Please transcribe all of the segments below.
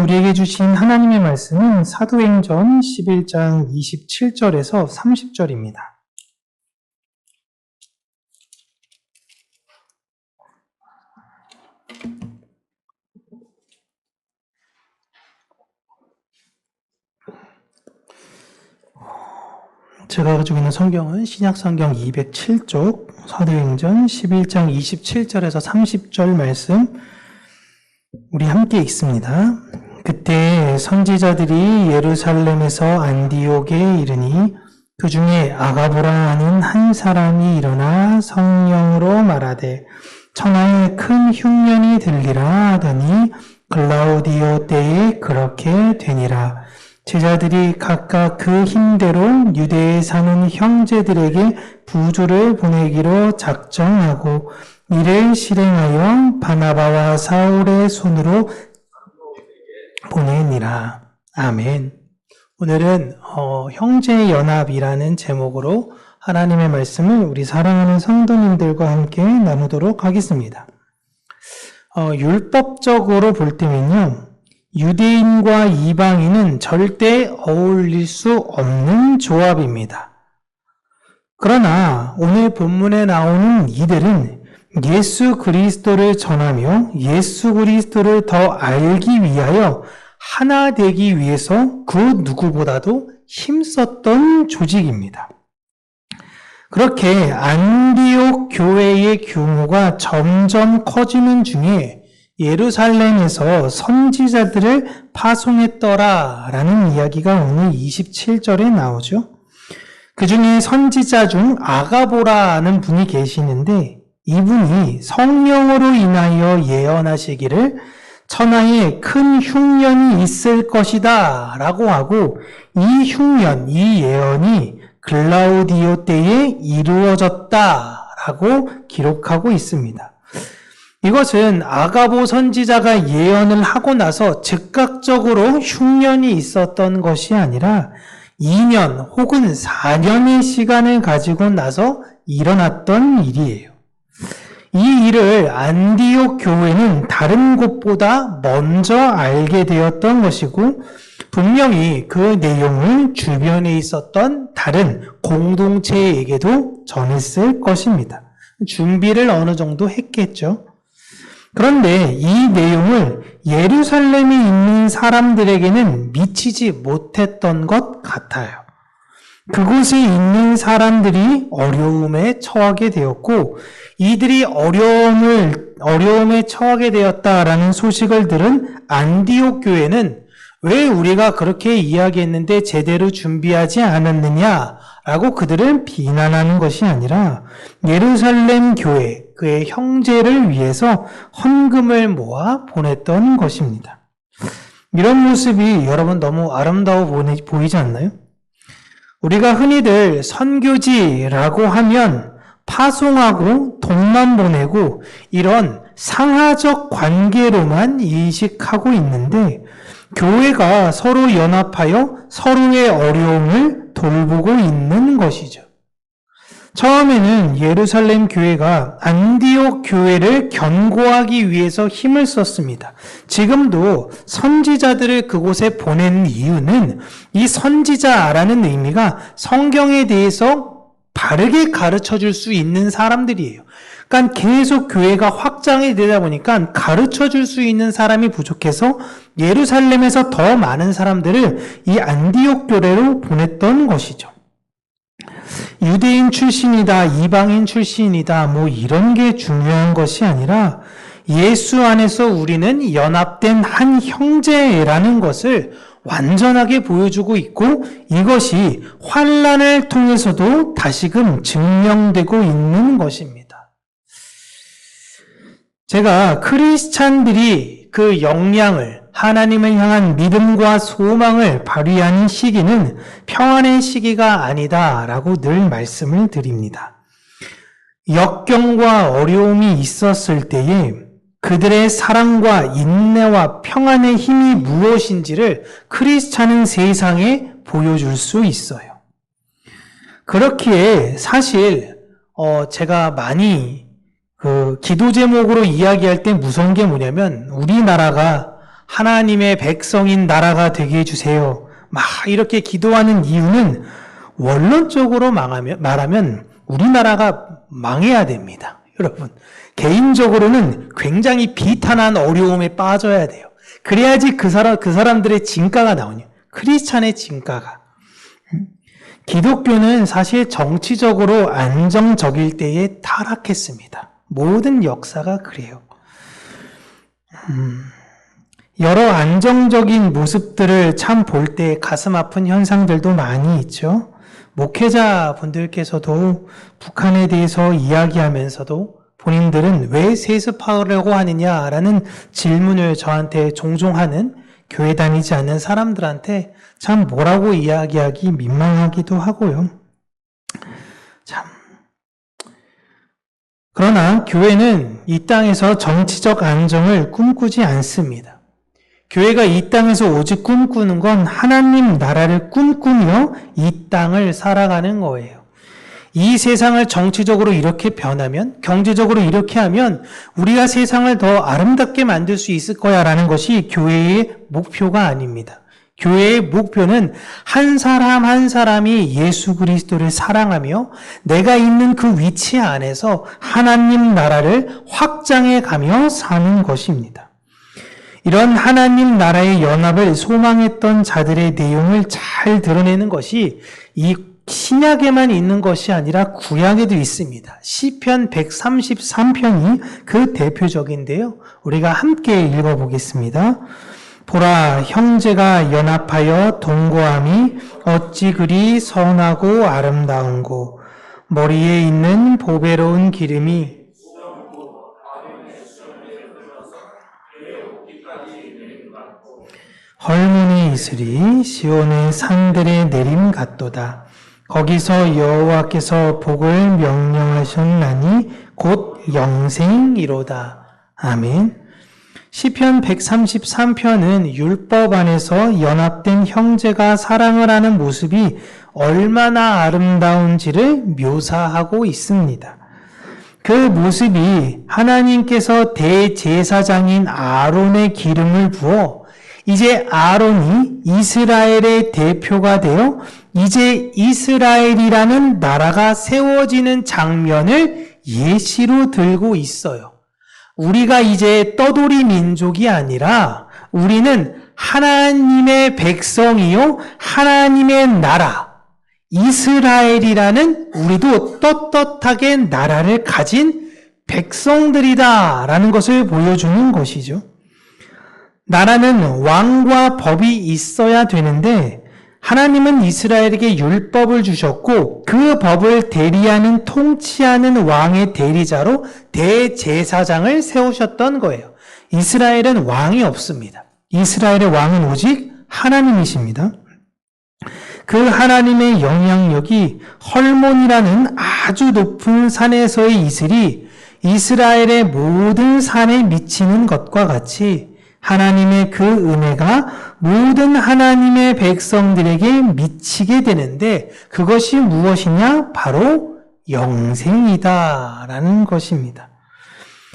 우리에게 주신 하나님의 말씀은 사도행전 11장 27절에서 30절입니다. 제가 가지고 있는 성경은 신약성경 207쪽 사도행전 11장 27절에서 30절 말씀 우리 함께 읽습니다. 그때 선지자들이 예루살렘에서 안디옥에 이르니 그 중에 아가보라 하는 한 사람이 일어나 성령으로 말하되 천하에 큰 흉년이 들리라 하더니 글라우디오 때에 그렇게 되니라. 제자들이 각각 그 힘대로 유대에 사는 형제들에게 부조를 보내기로 작정하고 이를 실행하여 바나바와 사울의 손으로 보내니라. 아멘. 오늘은 형제연합이라는 제목으로 하나님의 말씀을 우리 사랑하는 성도님들과 함께 나누도록 하겠습니다. 율법적으로 볼 때면요, 유대인과 이방인은 절대 어울릴 수 없는 조합입니다. 그러나 오늘 본문에 나오는 이들은 예수 그리스도를 전하며 예수 그리스도를 더 알기 위하여 하나 되기 위해서 그 누구보다도 힘썼던 조직입니다. 그렇게 안디옥 교회의 규모가 점점 커지는 중에 예루살렘에서 선지자들을 파송했더라라는 이야기가 오늘 27절에 나오죠. 그 중에 선지자 중 아가보라는 분이 계시는데 이분이 성령으로 인하여 예언하시기를 천하에 큰 흉년이 있을 것이다 라고 하고 이 흉년, 이 예언이 글라우디오 때에 이루어졌다 라고 기록하고 있습니다. 이것은 아가보 선지자가 예언을 하고 나서 즉각적으로 흉년이 있었던 것이 아니라 2년 혹은 4년의 시간을 가지고 나서 일어났던 일이에요. 이 일을 안디옥 교회는 다른 곳보다 먼저 알게 되었던 것이고 분명히 그 내용을 주변에 있었던 다른 공동체에게도 전했을 것입니다. 준비를 어느 정도 했겠죠. 그런데 이 내용을 예루살렘에 있는 사람들에게는 미치지 못했던 것 같아요. 그곳에 있는 사람들이 어려움에 처하게 되었고 이들이 어려움에 처하게 되었다라는 소식을 들은 안디옥 교회는 왜 우리가 그렇게 이야기했는데 제대로 준비하지 않았느냐라고 그들을 비난하는 것이 아니라 예루살렘 교회, 그의 형제를 위해서 헌금을 모아 보냈던 것입니다. 이런 모습이 여러분 너무 아름다워 보이지 않나요? 우리가 흔히들 선교지라고 하면 파송하고 돈만 보내고 이런 상하적 관계로만 인식하고 있는데 교회가 서로 연합하여 서로의 어려움을 돌보고 있는 것이죠. 처음에는 예루살렘 교회가 안디옥 교회를 견고하기 위해서 힘을 썼습니다. 지금도 선지자들을 그곳에 보낸 이유는 이 선지자라는 의미가 성경에 대해서 바르게 가르쳐 줄 수 있는 사람들이에요. 그러니까 계속 교회가 확장이 되다 보니까 가르쳐 줄 수 있는 사람이 부족해서 예루살렘에서 더 많은 사람들을 이 안디옥 교회로 보냈던 것이죠. 유대인 출신이다, 이방인 출신이다, 이런 게 중요한 것이 아니라 예수 안에서 우리는 연합된 한 형제라는 것을 완전하게 보여주고 있고 이것이 환난을 통해서도 다시금 증명되고 있는 것입니다. 제가 크리스찬들이 그 역량을 하나님을 향한 믿음과 소망을 발휘하는 시기는 평안의 시기가 아니다라고 늘 말씀을 드립니다. 역경과 어려움이 있었을 때에 그들의 사랑과 인내와 평안의 힘이 무엇인지를 크리스찬은 세상에 보여줄 수 있어요. 그렇기에 사실 제가 많이 기도 제목으로 이야기할 때 무서운 게 뭐냐면 우리나라가 하나님의 백성인 나라가 되게 해주세요. 막 이렇게 기도하는 이유는 원론적으로 말하면 우리나라가 망해야 됩니다. 여러분, 개인적으로는 굉장히 비탄한 어려움에 빠져야 돼요. 그래야지 그 사람들의 진가가 나오냐. 크리스찬의 진가가. 기독교는 사실 정치적으로 안정적일 때에 타락했습니다. 모든 역사가 그래요. 여러 안정적인 모습들을 참 볼 때 가슴 아픈 현상들도 많이 있죠. 목회자 분들께서도 북한에 대해서 이야기하면서도 본인들은 왜 세습하려고 하느냐라는 질문을 저한테 종종 하는 교회 다니지 않는 사람들한테 참 뭐라고 이야기하기 민망하기도 하고요. 참. 그러나 교회는 이 땅에서 정치적 안정을 꿈꾸지 않습니다. 교회가 이 땅에서 오직 꿈꾸는 건 하나님 나라를 꿈꾸며 이 땅을 살아가는 거예요. 이 세상을 정치적으로 이렇게 변하면, 경제적으로 이렇게 하면 우리가 세상을 더 아름답게 만들 수 있을 거야 라는 것이 교회의 목표가 아닙니다. 교회의 목표는 한 사람 한 사람이 예수 그리스도를 사랑하며 내가 있는 그 위치 안에서 하나님 나라를 확장해 가며 사는 것입니다. 이런 하나님 나라의 연합을 소망했던 자들의 내용을 잘 드러내는 것이 이 신약에만 있는 것이 아니라 구약에도 있습니다. 시편 133편이 그 대표적인데요. 우리가 함께 읽어보겠습니다. 보라, 형제가 연합하여 동거함이 어찌 그리 선하고 아름다운고, 머리에 있는 보배로운 기름이 헐몬의 이슬이 시온의 산들에 내림 같도다. 거기서 여호와께서 복을 명령하셨나니 곧 영생이로다. 아멘. 시편 133편은 율법 안에서 연합된 형제가 사랑을 하는 모습이 얼마나 아름다운지를 묘사하고 있습니다. 그 모습이 하나님께서 대제사장인 아론의 기름을 부어 이제 아론이 이스라엘의 대표가 되어 이제 이스라엘이라는 나라가 세워지는 장면을 예시로 들고 있어요. 우리가 이제 떠돌이 민족이 아니라 우리는 하나님의 백성이요 하나님의 나라 이스라엘이라는 우리도 떳떳하게 나라를 가진 백성들이다라는 것을 보여주는 것이죠. 나라는 왕과 법이 있어야 되는데 하나님은 이스라엘에게 율법을 주셨고 그 법을 대리하는 통치하는 왕의 대리자로 대제사장을 세우셨던 거예요. 이스라엘은 왕이 없습니다. 이스라엘의 왕은 오직 하나님이십니다. 그 하나님의 영향력이 헐몬이라는 아주 높은 산에서의 이슬이 이스라엘의 모든 산에 미치는 것과 같이 하나님의 그 은혜가 모든 하나님의 백성들에게 미치게 되는데 그것이 무엇이냐? 바로 영생이다라는 것입니다.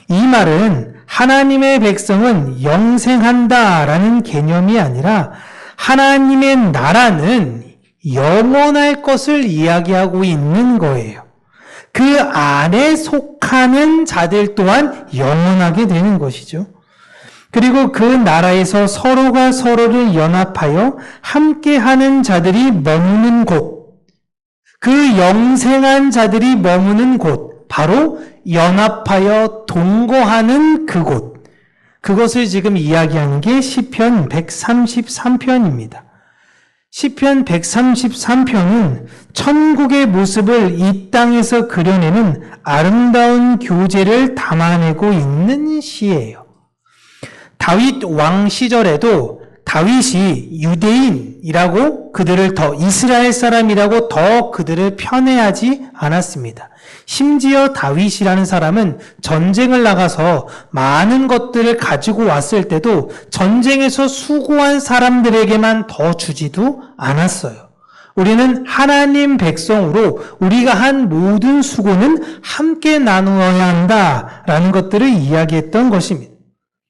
이 말은 하나님의 백성은 영생한다라는 개념이 아니라 하나님의 나라는 영원할 것을 이야기하고 있는 거예요. 그 안에 속하는 자들 또한 영원하게 되는 것이죠. 그리고 그 나라에서 서로가 서로를 연합하여 함께하는 자들이 머무는 곳, 그 영생한 자들이 머무는 곳, 바로 연합하여 동거하는 그곳, 그것을 지금 이야기하는 게 시편 133편입니다. 시편 133편은 천국의 모습을 이 땅에서 그려내는 아름다운 교제를 담아내고 있는 시예요. 다윗 왕 시절에도 다윗이 유대인이라고 그들을 더 이스라엘 사람이라고 더 그들을 편애하지 않았습니다. 심지어 다윗이라는 사람은 전쟁을 나가서 많은 것들을 가지고 왔을 때도 전쟁에서 수고한 사람들에게만 더 주지도 않았어요. 우리는 하나님 백성으로 우리가 한 모든 수고는 함께 나누어야 한다라는 것들을 이야기했던 것입니다.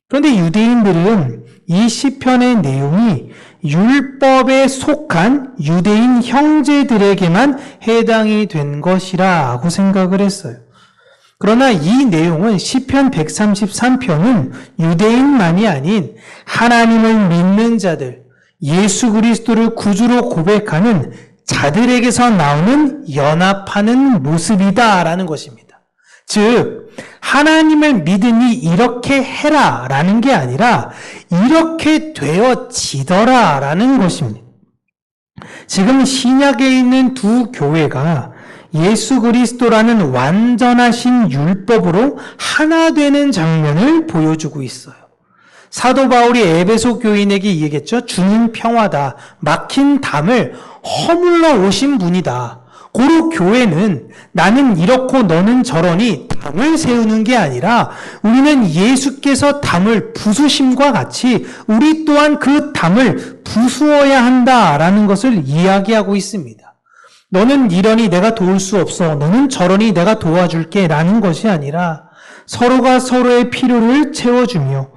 그런데 유대인들은 이 시편의 내용이 율법에 속한 유대인 형제들에게만 해당이 된 것이라고 생각을 했어요. 그러나 이 내용은 시편 133편은 유대인만이 아닌 하나님을 믿는 자들, 예수 그리스도를 구주로 고백하는 자들에게서 나오는 연합하는 모습이다라는 것입니다. 즉, 하나님을 믿으니 이렇게 해라 라는 게 아니라 이렇게 되어지더라 라는 것입니다. 지금 신약에 있는 두 교회가 예수 그리스도라는 완전하신 율법으로 하나 되는 장면을 보여주고 있어요. 사도 바울이 에베소 교인에게 얘기했죠. 주는 평화다. 막힌 담을 허물러 오신 분이다. 고로 교회는 나는 이렇고 너는 저러니 담을 세우는 게 아니라 우리는 예수께서 담을 부수심과 같이 우리 또한 그 담을 부수어야 한다라는 것을 이야기하고 있습니다. 너는 이러니 내가 도울 수 없어. 너는 저러니 내가 도와줄게 라는 것이 아니라 서로가 서로의 필요를 채워주며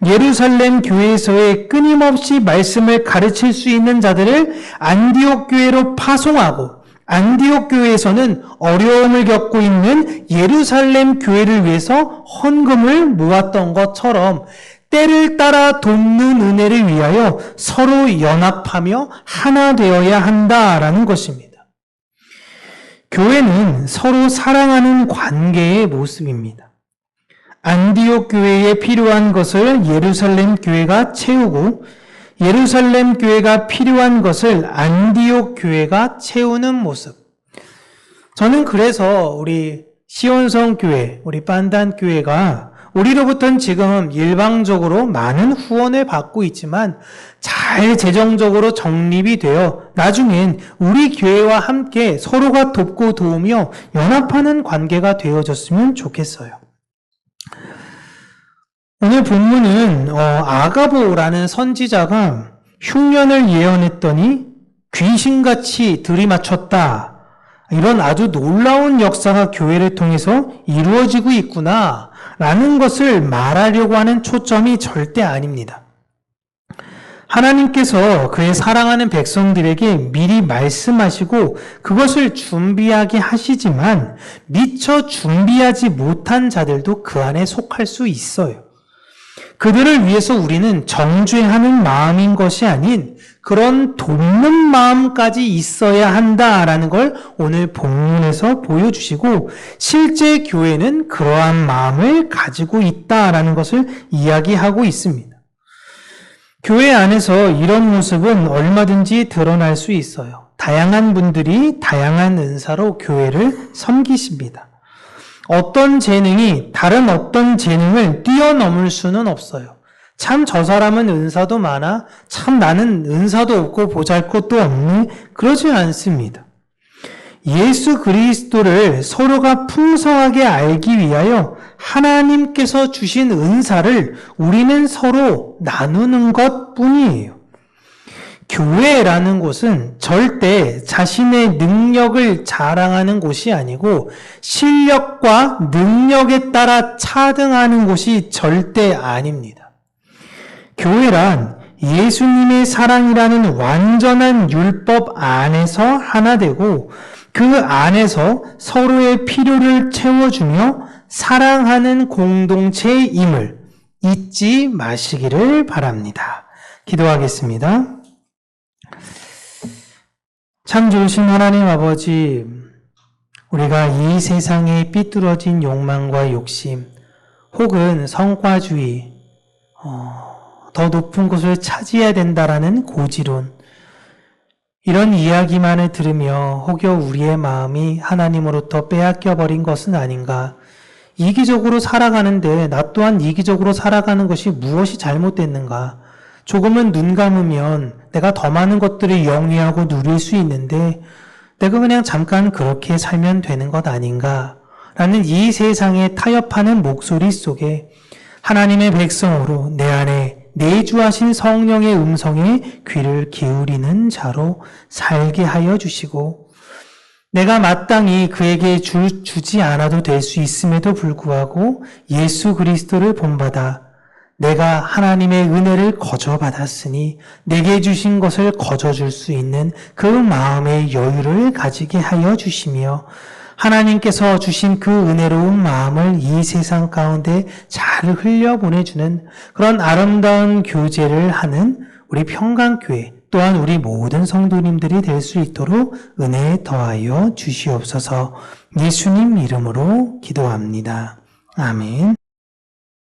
예루살렘 교회에서의 끊임없이 말씀을 가르칠 수 있는 자들을 안디옥 교회로 파송하고 안디옥 교회에서는 어려움을 겪고 있는 예루살렘 교회를 위해서 헌금을 모았던 것처럼 때를 따라 돕는 은혜를 위하여 서로 연합하며 하나 되어야 한다라는 것입니다. 교회는 서로 사랑하는 관계의 모습입니다. 안디옥 교회에 필요한 것을 예루살렘 교회가 채우고 예루살렘 교회가 필요한 것을 안디옥 교회가 채우는 모습. 저는 그래서 우리 시온성 교회, 우리 판단 교회가 우리로부터는 지금 일방적으로 많은 후원을 받고 있지만 잘 재정적으로 정립이 되어 나중엔 우리 교회와 함께 서로가 돕고 도우며 연합하는 관계가 되어졌으면 좋겠어요. 오늘 본문은 아가보라는 선지자가 흉년을 예언했더니 귀신같이 들이맞췄다. 이런 아주 놀라운 역사가 교회를 통해서 이루어지고 있구나 라는 것을 말하려고 하는 초점이 절대 아닙니다. 하나님께서 그의 사랑하는 백성들에게 미리 말씀하시고 그것을 준비하게 하시지만 미처 준비하지 못한 자들도 그 안에 속할 수 있어요. 그들을 위해서 우리는 정죄하는 마음인 것이 아닌 그런 돕는 마음까지 있어야 한다라는 걸 오늘 본문에서 보여주시고 실제 교회는 그러한 마음을 가지고 있다라는 것을 이야기하고 있습니다. 교회 안에서 이런 모습은 얼마든지 드러날 수 있어요. 다양한 분들이 다양한 은사로 교회를 섬기십니다. 어떤 재능이 다른 어떤 재능을 뛰어넘을 수는 없어요. 참 저 사람은 은사도 많아, 참 나는 은사도 없고 보잘것도 없네, 그러지 않습니다. 예수 그리스도를 서로가 풍성하게 알기 위하여 하나님께서 주신 은사를 우리는 서로 나누는 것뿐이에요. 교회라는 곳은 절대 자신의 능력을 자랑하는 곳이 아니고 실력과 능력에 따라 차등하는 곳이 절대 아닙니다. 교회란 예수님의 사랑이라는 완전한 율법 안에서 하나 되고 그 안에서 서로의 필요를 채워주며 사랑하는 공동체임을 잊지 마시기를 바랍니다. 기도하겠습니다. 참 좋으신 하나님 아버지, 우리가 이 세상의 삐뚤어진 욕망과 욕심 혹은 성과주의, 더 높은 곳을 차지해야 된다라는 고지론, 이런 이야기만을 들으며 혹여 우리의 마음이 하나님으로부터 빼앗겨버린 것은 아닌가, 이기적으로 살아가는데 나 또한 이기적으로 살아가는 것이 무엇이 잘못됐는가, 조금은 눈 감으면 내가 더 많은 것들을 영위하고 누릴 수 있는데 내가 그냥 잠깐 그렇게 살면 되는 것 아닌가 라는 이 세상에 타협하는 목소리 속에 하나님의 백성으로 내 안에 내주하신 성령의 음성에 귀를 기울이는 자로 살게 하여 주시고 내가 마땅히 그에게 주지 않아도 될 수 있음에도 불구하고 예수 그리스도를 본받아 내가 하나님의 은혜를 거저받았으니 내게 주신 것을 거저줄 수 있는 그 마음의 여유를 가지게 하여 주시며 하나님께서 주신 그 은혜로운 마음을 이 세상 가운데 잘 흘려보내주는 그런 아름다운 교제를 하는 우리 평강교회 또한 우리 모든 성도님들이 될 수 있도록 은혜 더하여 주시옵소서. 예수님 이름으로 기도합니다. 아멘.